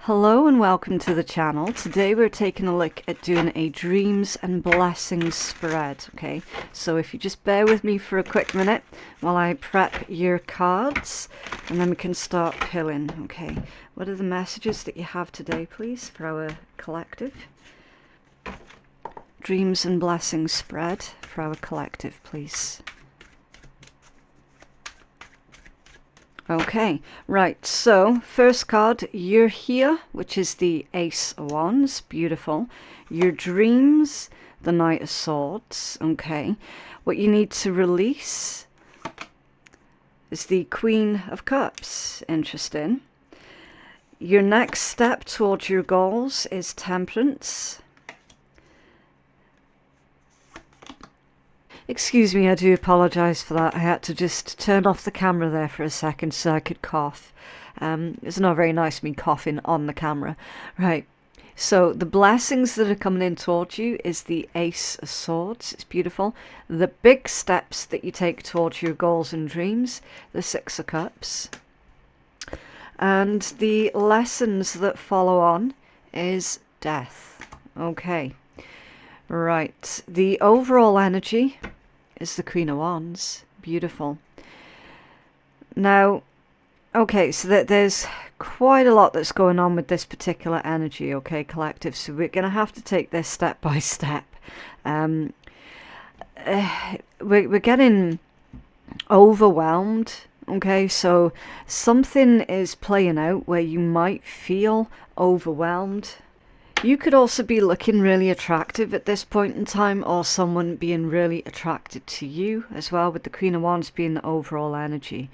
Hello and welcome to the channel. Today we're taking a look at doing a dreams and blessings spread, okay? So if you just bear with me for a quick minute while I prep your cards and then we can start pulling, okay? What are the messages that you have today, please, for our collective? Dreams and blessings spread for our collective, please. Okay, right, so first card, you're here, which is the Ace of Wands, beautiful. Your dreams, the Knight of Swords, okay. What you need to release is the Queen of Cups, interesting. Your next step towards your goals is Temperance. Excuse me, I do apologise for that. I had to just turn off the camera there for a second so I could cough. It's not very nice me coughing on the camera. Right, so the blessings that are coming in towards you is the Ace of Swords. It's beautiful. The big steps that you take towards your goals and dreams, the Six of Cups. And the lessons that follow on is death. Okay, right. The overall energy is the Queen of Wands. Beautiful. Now, okay, so there's quite a lot that's going on with this particular energy, okay, collective, so we're going to have to take this step by step. We're getting overwhelmed, okay, so something is playing out where you might feel overwhelmed. You could also be looking really attractive at this point in time, or someone being really attracted to you as well, with the Queen of Wands being the overall energy.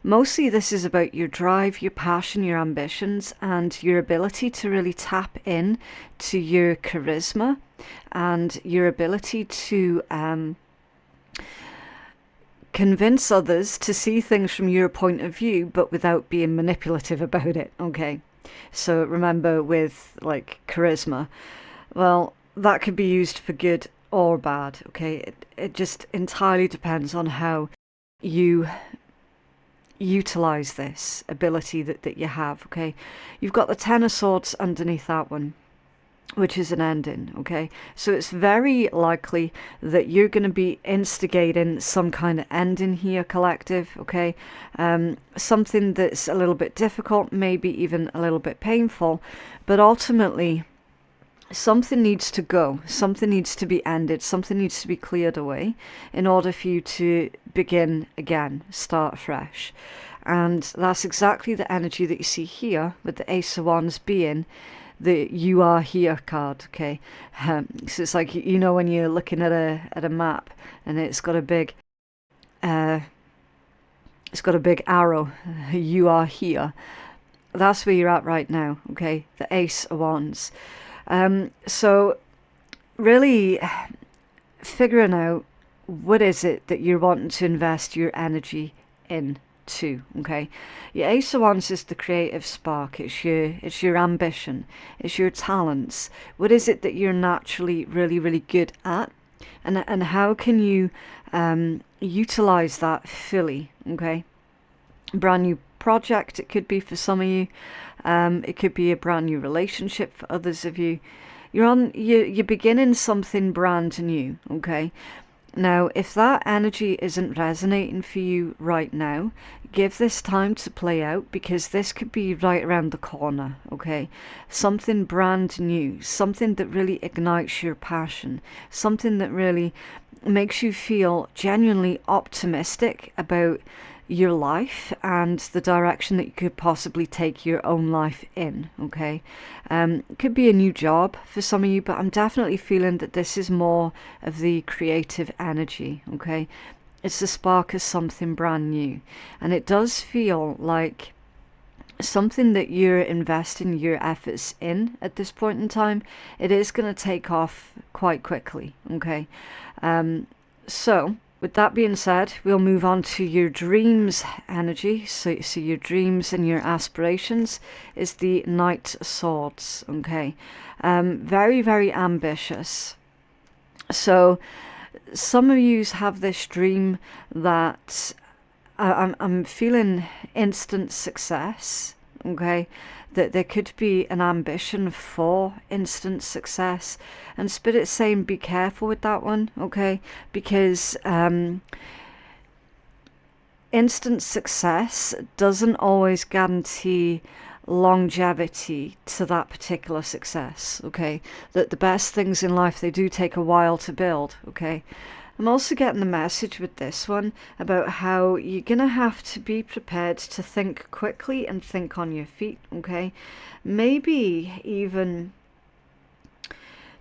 Mostly this is about your drive, your passion, your ambitions, and your ability to really tap in to your charisma and your ability to convince others to see things from your point of view, but without being manipulative about it, okay? So remember, with like charisma, well, that could be used for good or bad, okay? It just entirely depends on how you utilize this ability that you have, okay? You've got the Ten of Swords underneath that one, which is an ending, okay? So it's very likely that you're going to be instigating some kind of ending here, collective, okay? Something that's a little bit difficult, maybe even a little bit painful, but ultimately something needs to go, something needs to be ended, something needs to be cleared away in order for you to begin again, start fresh. And that's exactly the energy that you see here, with the Ace of Wands being the "you are here" card, okay? So it's like, you know, when you're looking at a map and it's got a big arrow, you are here. That's where you're at right now, okay? The Ace of Wands. So really figuring out what is it that you're wanting to invest your energy in too, okay? Your Ace of Wands is the creative spark. It's your ambition, it's your talents. What is it that you're naturally really good at, and how can you utilize that fully, okay? Brand new project, it could be for some of you. It could be a brand new relationship for others of you. You're beginning something brand new, okay? Now, if that energy isn't resonating for you right now, give this time to play out, because this could be right around the corner, okay? Something brand new, something that really ignites your passion, something that really makes you feel genuinely optimistic about your life and the direction that you could possibly take your own life in, okay? It could be a new job for some of you, but I'm definitely feeling that this is more of the creative energy, okay? It's the spark of something brand new, and it does feel like something that you're investing your efforts in at this point in time. It is going to take off quite quickly, okay? So with that being said, we'll move on to your dreams energy. So your dreams and your aspirations is the Knight of Swords, okay? Very ambitious. So some of you have this dream that I'm feeling instant success, okay? that there could be an ambition for instant success, and Spirit's saying be careful with that one, okay? Because instant success doesn't always guarantee longevity to that particular success, okay? That the best things in life, they do take a while to build, okay? I'm also getting the message with this one about how you're going to have to be prepared to think quickly and think on your feet, okay? Maybe even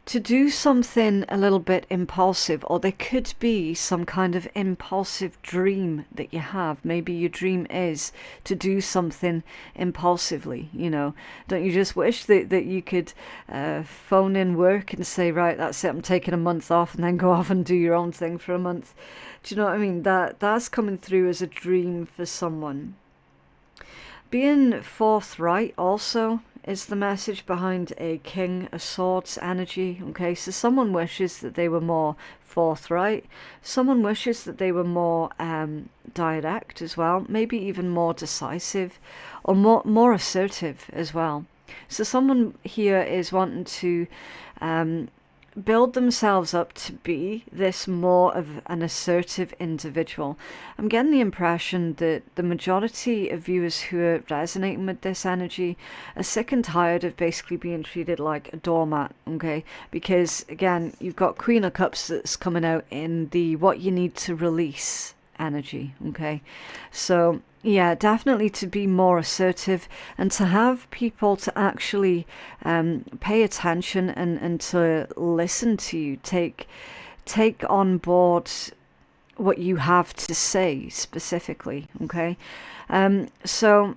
to do something a little bit impulsive, or there could be some kind of impulsive dream that you have. Maybe your dream is to do something impulsively, you know. Don't you just wish that you could phone in work and say, right, that's it, I'm taking a month off, and then go off and do your own thing for a month? Do you know what I mean? That's coming through as a dream for someone. Being forthright also is the message behind a King of Swords energy, okay? So someone wishes that they were more forthright. Someone wishes that they were more direct as well, maybe even more decisive, or more assertive as well. So someone here is wanting to build themselves up to be this more of an assertive individual. I'm getting the impression that the majority of viewers who are resonating with this energy are sick and tired of basically being treated like a doormat, okay? Because again, you've got Queen of Cups that's coming out in the what you need to release energy, okay? So yeah, definitely to be more assertive and to have people to actually pay attention and to listen to you, take on board what you have to say specifically, okay? So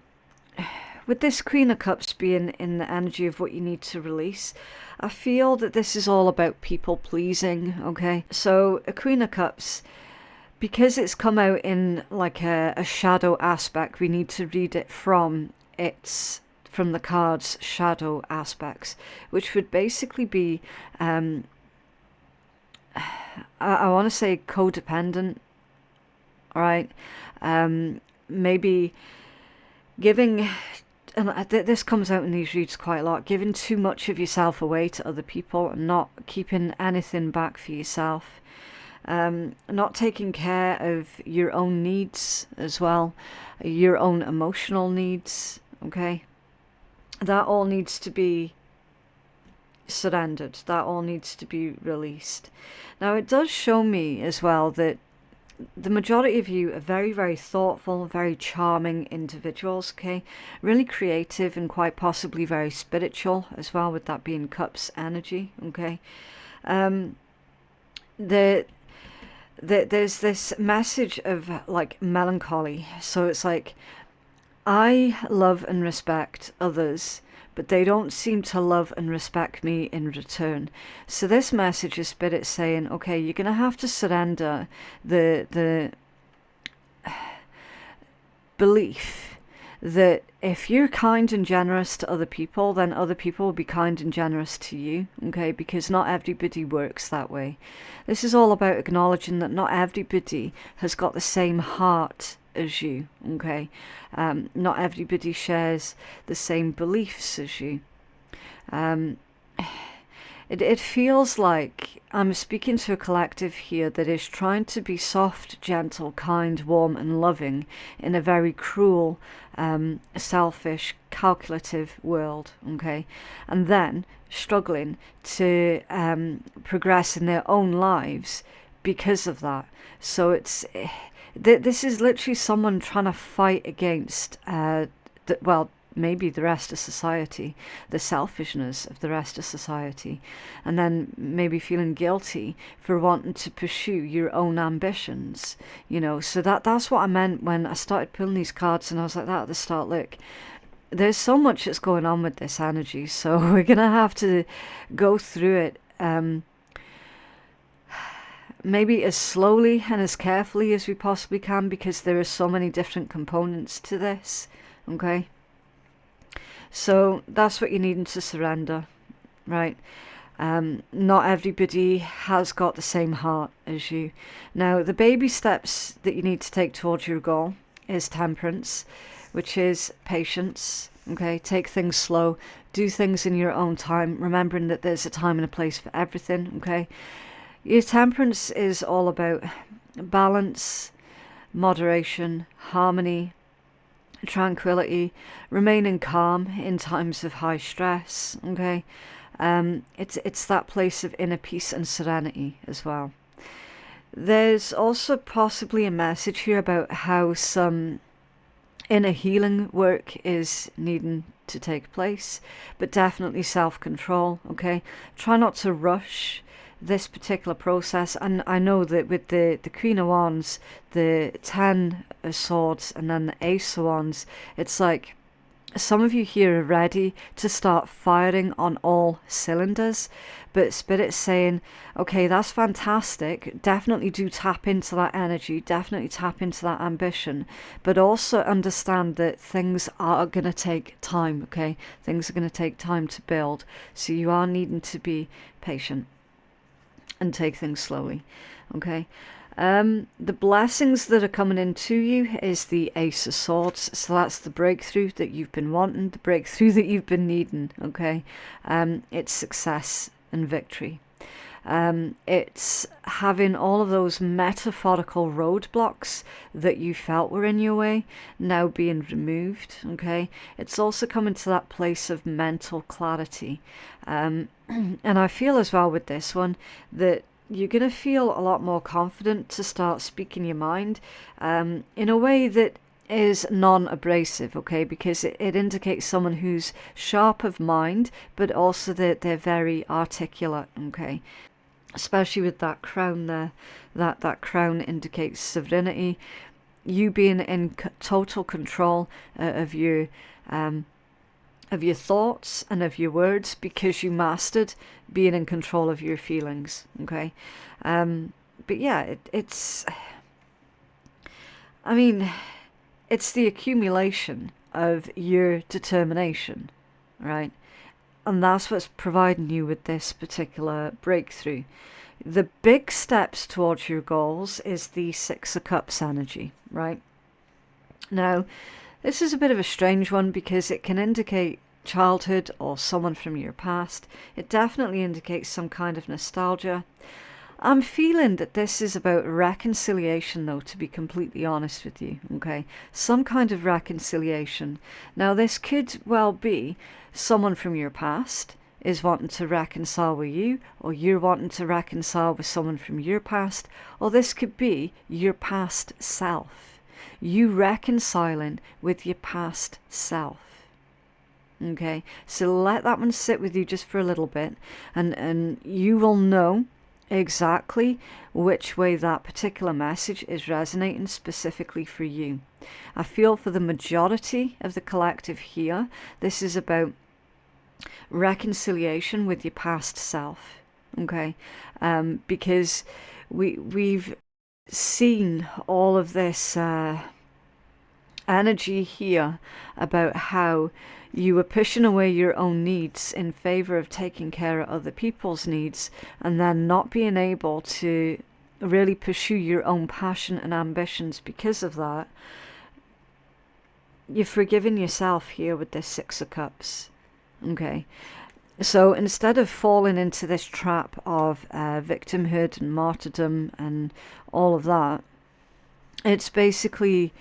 with this Queen of Cups being in the energy of what you need to release, I feel that this is all about people pleasing, okay? So a Queen of Cups, because it's come out in like a shadow aspect, we need to read it from the card's shadow aspects, which would basically be, I want to say codependent, right? Maybe giving, and this comes out in these reads quite a lot, giving too much of yourself away to other people and not keeping anything back for yourself. Not taking care of your own needs as well, your own emotional needs, okay? That all needs to be surrendered. That all needs to be released. Now, it does show me as well that the majority of you are very, very thoughtful, very charming individuals, okay? Really creative and quite possibly very spiritual as well, with that being Cups energy, okay? There's this message of like melancholy. So it's like, I love and respect others, but they don't seem to love and respect me in return. So this message is Spirit saying, okay, you're going to have to surrender the belief that if you're kind and generous to other people, then other people will be kind and generous to you, okay? Because not everybody works that way. This is all about acknowledging that not everybody has got the same heart as you, okay? Not everybody shares the same beliefs as you. It feels like I'm speaking to a collective here that is trying to be soft, gentle, kind, warm and loving in a very cruel, selfish, calculative world, okay? And then struggling to progress in their own lives because of that. So this is literally someone trying to fight against, maybe the rest of society, the selfishness of the rest of society, and then maybe feeling guilty for wanting to pursue your own ambitions, you know. So that's what I meant when I started pulling these cards, and I was like that at the start. Look, there's so much that's going on with this energy, so we're gonna have to go through it maybe as slowly and as carefully as we possibly can, because there are so many different components to this, okay? So that's what you're needing to surrender, right? Not everybody has got the same heart as you. Now, the baby steps that you need to take towards your goal is temperance, which is patience. Okay, take things slow, do things in your own time, remembering that there's a time and a place for everything. Okay, your Temperance is all about balance, moderation, harmony, tranquility, remaining calm in times of high stress. Okay, it's that place of inner peace and serenity as well. There's also possibly a message here about how some inner healing work is needing to take place, but definitely self-control. Okay, try not to rush this particular process. And I know that with the Queen of Wands, the 10 of Swords, and then the Ace of Wands, it's like some of you here are ready to start firing on all cylinders, but Spirit's saying, okay, that's fantastic. Definitely do tap into that energy. Definitely tap into that ambition, but also understand that things are going to take time, okay? Things are going to take time to build. So you are needing to be patient and take things slowly, okay? The blessings that are coming into you is the Ace of Swords. So that's the breakthrough that you've been wanting, the breakthrough that you've been needing, okay? It's success and victory. It's having all of those metaphorical roadblocks that you felt were in your way now being removed, okay? It's also coming to that place of mental clarity. And I feel as well with this one that you're going to feel a lot more confident to start speaking your mind in a way that is non-abrasive, okay? Because it indicates someone who's sharp of mind, but also that they're very articulate, okay? Especially with that crown there. That crown indicates sovereignty, you being in total control of your thoughts and of your words, because you mastered being in control of your feelings, okay? But yeah, it's the accumulation of your determination, right? And that's what's providing you with this particular breakthrough. The big steps towards your goals is the Six of Cups energy, right? Now, this is a bit of a strange one because it can indicate childhood or someone from your past. It definitely indicates some kind of nostalgia. I'm feeling that this is about reconciliation, though, to be completely honest with you, okay? Some kind of reconciliation. Now, this could well be someone from your past is wanting to reconcile with you, or you're wanting to reconcile with someone from your past, or this could be your past self. You reconciling with your past self. Okay, so let that one sit with you just for a little bit, and you will know exactly which way that particular message is resonating specifically for you. I feel for the majority of the collective here, this is about reconciliation with your past self, okay? Because we've seen all of this energy here about how you were pushing away your own needs in favor of taking care of other people's needs, and then not being able to really pursue your own passion and ambitions because of that. You've forgiven yourself here with this Six of Cups, okay? So instead of falling into this trap of victimhood and martyrdom and all of that, it's basically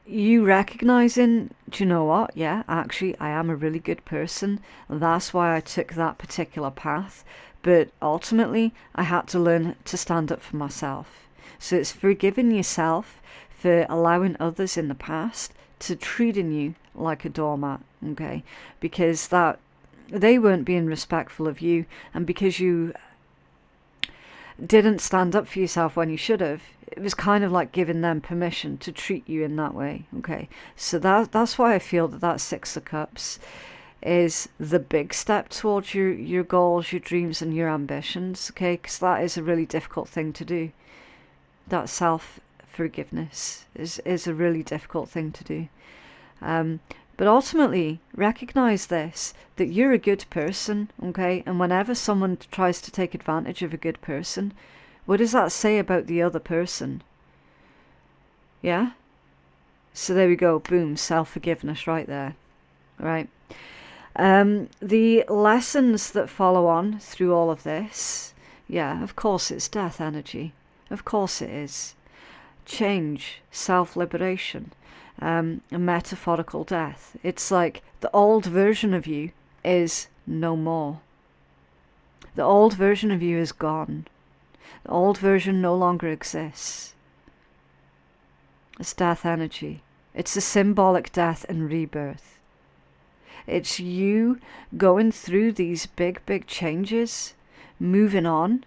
you recognizing, do you know what? Yeah, actually, I am a really good person. That's why I took that particular path. But ultimately, I had to learn to stand up for myself. So it's forgiving yourself for allowing others in the past to treating you like a doormat, okay? Because that they weren't being respectful of you, and because you didn't stand up for yourself when you should have, it was kind of like giving them permission to treat you in that way, okay? So that's why I feel that Six of Cups is the big step towards your goals, your dreams, and your ambitions, okay? Because that is a really difficult thing to do. That self-forgiveness is a really difficult thing to do. But ultimately, recognize this, that you're a good person, okay? And whenever someone tries to take advantage of a good person, what does that say about the other person? Yeah? So there we go. Boom. Self-forgiveness right there. Right. The lessons that follow on through all of this, yeah, of course it's death energy. Of course it is. Change, self-liberation, a metaphorical death. It's like the old version of you is no more. The old version of you is gone. The old version no longer exists. It's death energy. It's a symbolic death and rebirth. It's you going through these big, big changes, moving on,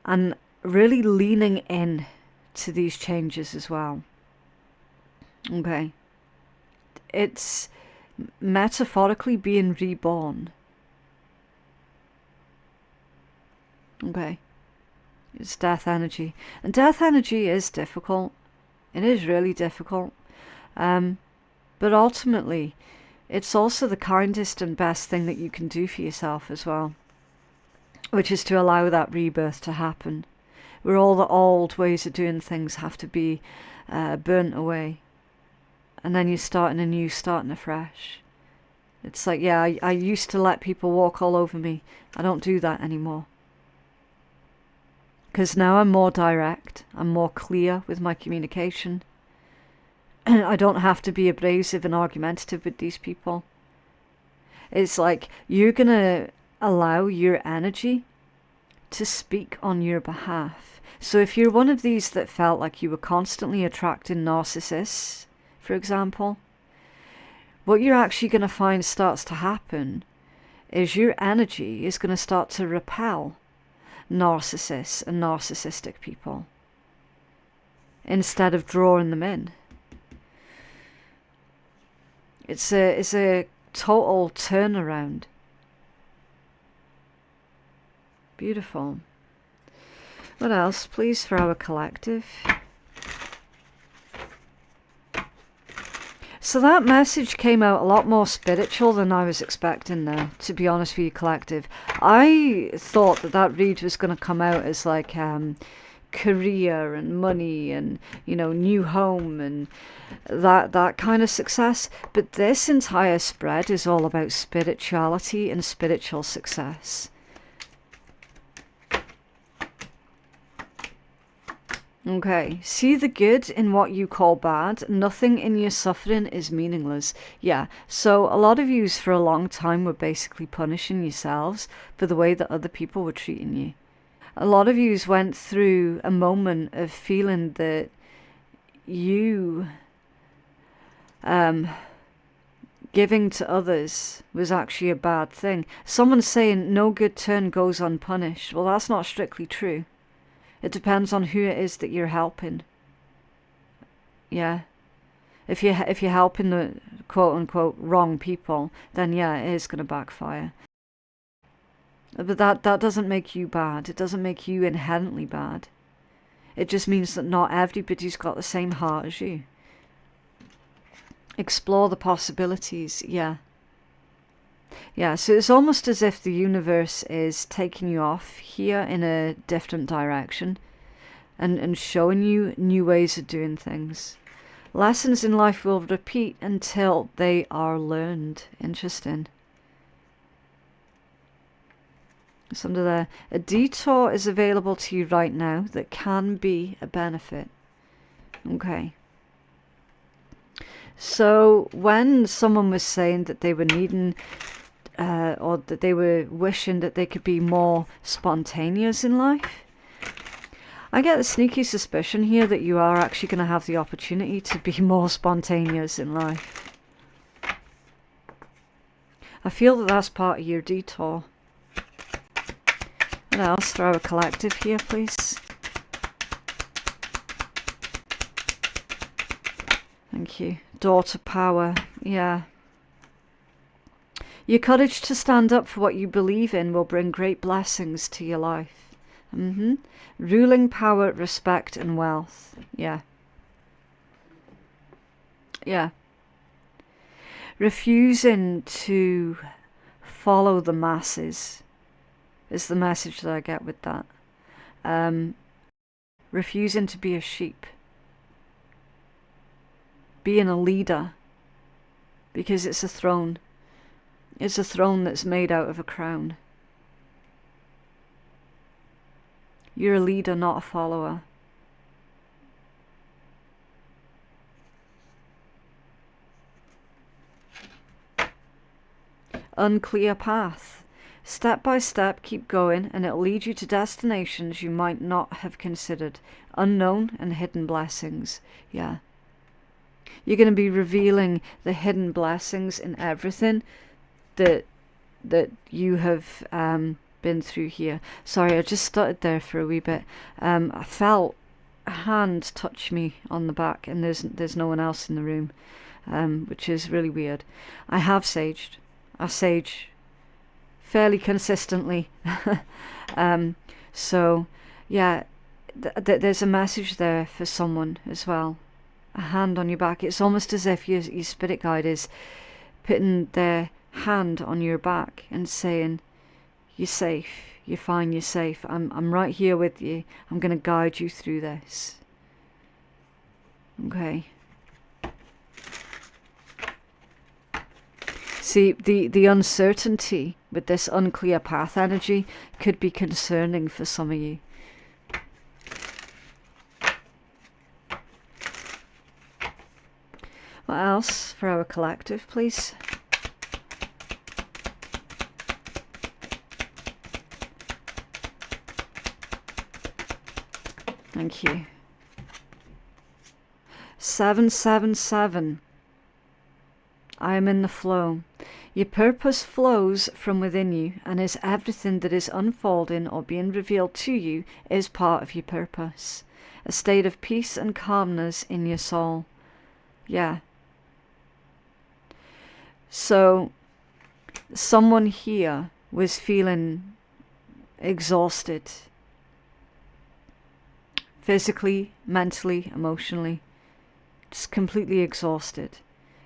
and really leaning in to these changes as well. Okay. It's metaphorically being reborn. Okay. It's death energy. And death energy is difficult. It is really difficult. But ultimately, it's also the kindest and best thing that you can do for yourself as well, which is to allow that rebirth to happen, where all the old ways of doing things have to be burnt away. And then you're starting anew, starting afresh. It's like, yeah, I used to let people walk all over me. I don't do that anymore. Because now I'm more direct. I'm more clear with my communication. I don't have to be abrasive and argumentative with these people. It's like you're going to allow your energy to speak on your behalf. So if you're one of these that felt like you were constantly attracting narcissists, for example, what you're actually going to find starts to happen is your energy is going to start to repel narcissists and narcissistic people instead of drawing them in. It's a total turnaround. Beautiful. What else, please, for our collective? So that message came out a lot more spiritual than I was expecting there, to be honest with you, collective. I thought that read was going to come out as like career and money and, you know, new home and that kind of success. But this entire spread is all about spirituality and spiritual success. Okay, see the good in what you call bad. Nothing in your suffering is meaningless. Yeah, so a lot of yous for a long time were basically punishing yourselves for the way that other people were treating you. A lot of yous went through a moment of feeling that you giving to others was actually a bad thing. Someone's saying no good turn goes unpunished. Well, that's not strictly true. It depends on who it is that you're helping. Yeah. If you're helping the quote-unquote wrong people, then yeah, it is going to backfire. But that doesn't make you bad. It doesn't make you inherently bad. It just means that not everybody's got the same heart as you. Explore the possibilities, yeah. Yeah, so it's almost as if the universe is taking you off here in a different direction and showing you new ways of doing things. Lessons in life will repeat until they are learned. Interesting. It's under there. A detour is available to you right now that can be a benefit. Okay. So when someone was saying that they were needing or that they were wishing that they could be more spontaneous in life, I get a sneaky suspicion here that you are actually going to have the opportunity to be more spontaneous in life. I feel that that's part of your detour. What else for our collective here, please? Thank you. Daughter power. Yeah. Your courage to stand up for what you believe in will bring great blessings to your life. Ruling power, respect, and wealth. Yeah. Yeah. Refusing to follow the masses is the message that I get with that. Refusing to be a sheep. being a leader, because it's a throne. It's a throne that's made out of a crown. You're a leader, not a follower. Unclear path. Step by step, keep going, and it'll lead you to destinations you might not have considered. Unknown and hidden blessings. Yeah. You're going to be revealing the hidden blessings in everything that you have been through here. Sorry, I just stuttered there for a wee bit. I felt a hand touch me on the back, and there's no one else in the room, which is really weird. I have saged. I sage fairly consistently. So, yeah, there's a message there for someone as well. A hand on your back. It's almost as if your spirit guide is putting their hand on your back and saying, you're safe, you're fine, you're safe. I'm right here with you. I'm going to guide you through this. Okay. See, the uncertainty with this unclear path energy could be concerning for some of you. What else for our collective, please? Thank you. 777. I am in the flow. Your purpose flows from within you, and is everything that is unfolding or being revealed to you is part of your purpose. A state of peace and calmness in your soul. Yeah. So, someone here was feeling exhausted. Physically, mentally, emotionally. Just completely exhausted.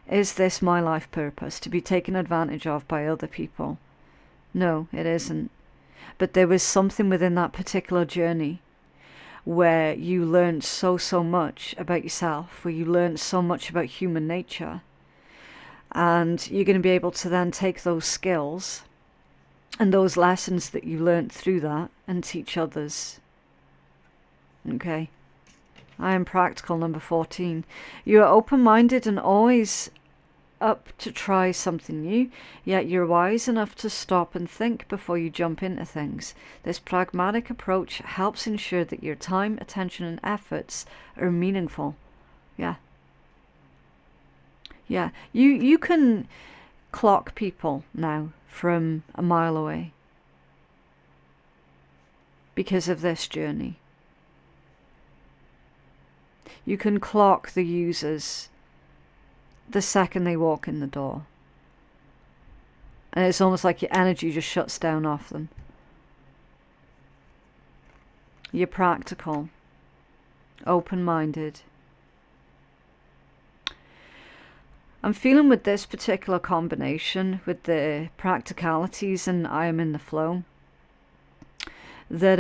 Is this my life purpose, to be taken advantage of by other people? No, it isn't. But there was something within that particular journey where you learned so much about yourself, where you learned so much about human nature. And you're going to be able to then take those skills and those lessons that you learned through that and teach others. Okay. I am practical, number 14. You are open-minded and always up to try something new, yet you're wise enough to stop and think before you jump into things. This pragmatic approach helps ensure that your time, attention, and efforts are meaningful. Yeah. Yeah. You can clock people now from a mile away because of this journey. You can clock the users the second they walk in the door. And it's almost like your energy just shuts down off them. You're practical, open-minded. I'm feeling with this particular combination, with the practicalities and I am in the flow, that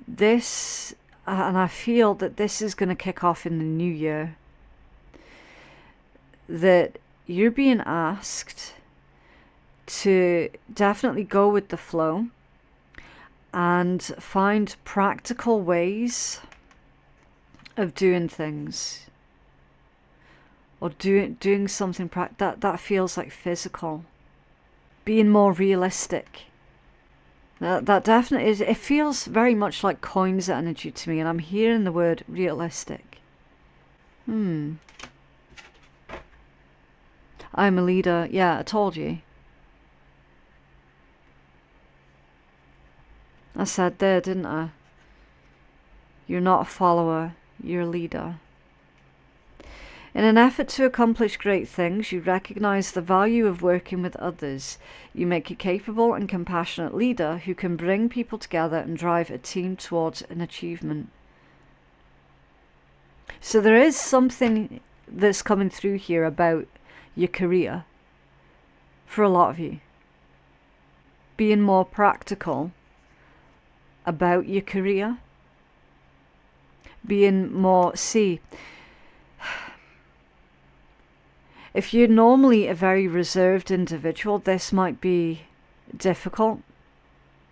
this... and I feel that this is going to kick off in the new year. That you're being asked to definitely go with the flow and find practical ways of doing things. Or doing something that feels like physical. Being more realistic. That definitely is. It feels very much like coins energy to me, and I'm hearing the word realistic. I'm a leader. Yeah, I told you. I said there, didn't I? You're not a follower, you're a leader. In an effort to accomplish great things, you recognize the value of working with others. You make a capable and compassionate leader who can bring people together and drive a team towards an achievement. So there is something that's coming through here about your career for a lot of you. Being more practical about your career. Being more... See... If you're normally a very reserved individual, this might be difficult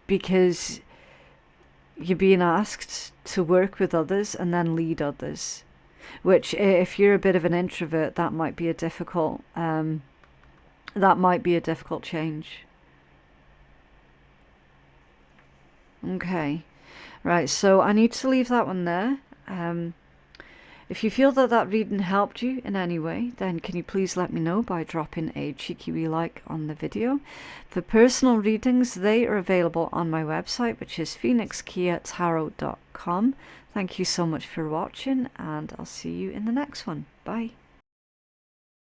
because you're being asked to work with others and then lead others, which if you're a bit of an introvert, that might be a difficult change. Okay, right, so I need to leave that one there. If you feel that reading helped you in any way, then can you please let me know by dropping a cheeky wee like on the video. For personal readings, they are available on my website, which is phoenixkeiatarot.com. Thank you so much for watching, and I'll see you in the next one. Bye.